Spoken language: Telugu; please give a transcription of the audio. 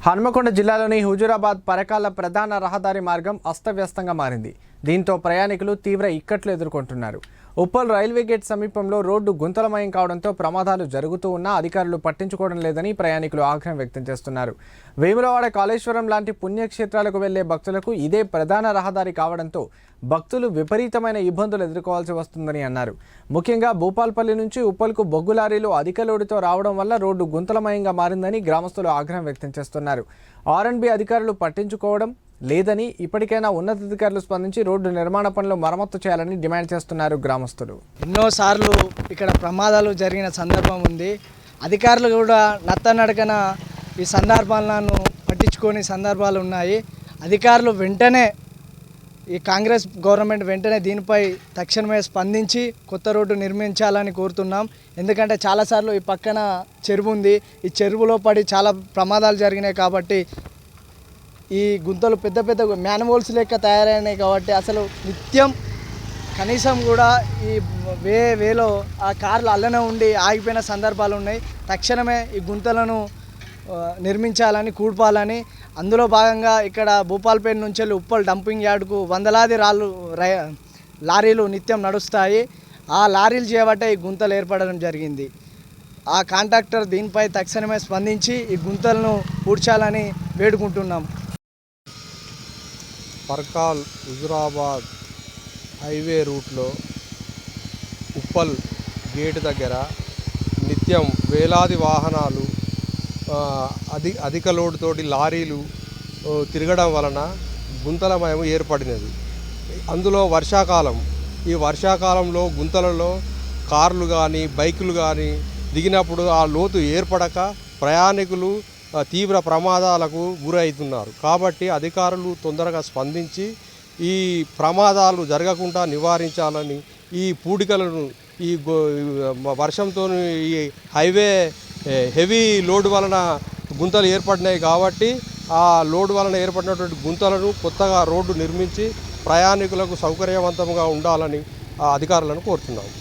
హన్మకొండ జిల్లాలోని హుజూరాబాద్ పరకాల ప్రధాన రహదారి మార్గం అస్తవ్యస్తంగా మారింది. దీంతో ప్రయాణికులు తీవ్ర ఇక్కట్లు ఎదుర్కొంటున్నారు. ఉప్పల్ రైల్వే గేట్ సమీపంలో రోడ్డు గుంతలమయం కావడంతో ప్రమాదాలు జరుగుతూ ఉన్నా అధికారులు పట్టించుకోవడం లేదని ప్రయాణికులు ఆగ్రహం వ్యక్తం చేస్తున్నారు. వేములవాడ కాళేశ్వరం లాంటి పుణ్యక్షేత్రాలకు వెళ్లే భక్తులకు ఇదే ప్రధాన రహదారి కావడంతో భక్తులు విపరీతమైన ఇబ్బందులు ఎదుర్కోవాల్సి వస్తుందని అన్నారు. ముఖ్యంగా భూపాల్పల్లి నుంచి ఉప్పల్కు బొగ్గు లారీలు అధిక లోడుతో రావడం వల్ల రోడ్డు గుంతలమయంగా మారిందని గ్రామస్తులు ఆగ్రహం వ్యక్తం చేస్తున్నారు. ఆర్ఎండ్బి అధికారులు పట్టించుకోవడం లేదని, ఇప్పటికైనా ఉన్నతాధికారులు స్పందించి రోడ్డు నిర్మాణ పనులు మరమ్మతు చేయాలని డిమాండ్ చేస్తున్నారు గ్రామస్తులు. ఎన్నోసార్లు ఇక్కడ ప్రమాదాలు జరిగిన సందర్భం ఉంది. అధికారులు కూడా నత్తనడకన ఈ సందర్భాలను పట్టించుకొని సందర్భాలు ఉన్నాయి. అధికారులు వెంటనే, ఈ కాంగ్రెస్ గవర్నమెంట్ వెంటనే దీనిపై తక్షణమే స్పందించి కొత్త రోడ్డు నిర్మించాలని కోరుతున్నాం. ఎందుకంటే చాలాసార్లు ఈ పక్కన చెరువు ఉంది, ఈ చెరువులో పడి చాలా ప్రమాదాలు జరిగినాయి. కాబట్టి ఈ గుంతలు పెద్ద పెద్ద మ్యాన్హోల్స్ లెక్క తయారైనాయి. కాబట్టి అసలు నిత్యం కనీసం కూడా ఈ వేలో ఆ కార్లు అల్లనే ఉండి ఆగిపోయిన సందర్భాలు ఉన్నాయి. తక్షణమే ఈ గుంతలను నిర్మించాలని, కూడ్పాలని. అందులో భాగంగా ఇక్కడ భూపాల్పేట నుంచి వెళ్ళి ఉప్పల్ డంపింగ్ యార్డుకు వందలాది లారీలు నిత్యం నడుస్తాయి. ఆ లారీలు చేయబట్టే ఈ గుంతలు ఏర్పడడం జరిగింది. ఆ కాంట్రాక్టర్ దీనిపై తక్షణమే స్పందించి ఈ గుంతలను పూడ్చాలని వేడుకుంటున్నాం. పర్కాల్ హుజూరాబాద్ హైవే రూట్లో ఉప్పల్ గేటు దగ్గర నిత్యం వేలాది వాహనాలు అధిక లోడుతోటి లారీలు తిరగడం వలన గుంతలమయం ఏర్పడినది. అందులో వర్షాకాలం, ఈ వర్షాకాలంలో గుంతలలో కార్లు కానీ బైకులు కానీ దిగినప్పుడు ఆ లోతు ఏర్పడక ప్రయాణికులు తీవ్ర ప్రమాదాలకు గురవుతున్నారు. కాబట్టి అధికారులు తొందరగా స్పందించి ఈ ప్రమాదాలు జరగకుండా నివారించాలని, ఈ పూడికలను ఈ వర్షంతో ఈ హైవే హెవీ లోడ్ వలన గుంతలు ఏర్పడినాయి. కాబట్టి ఆ లోడ్ వలన ఏర్పడినటువంటి గుంతలను కొత్తగా రోడ్డు నిర్మించి ప్రయాణికులకు సౌకర్యవంతంగా ఉండాలని అధికారులను కోరుతున్నాము.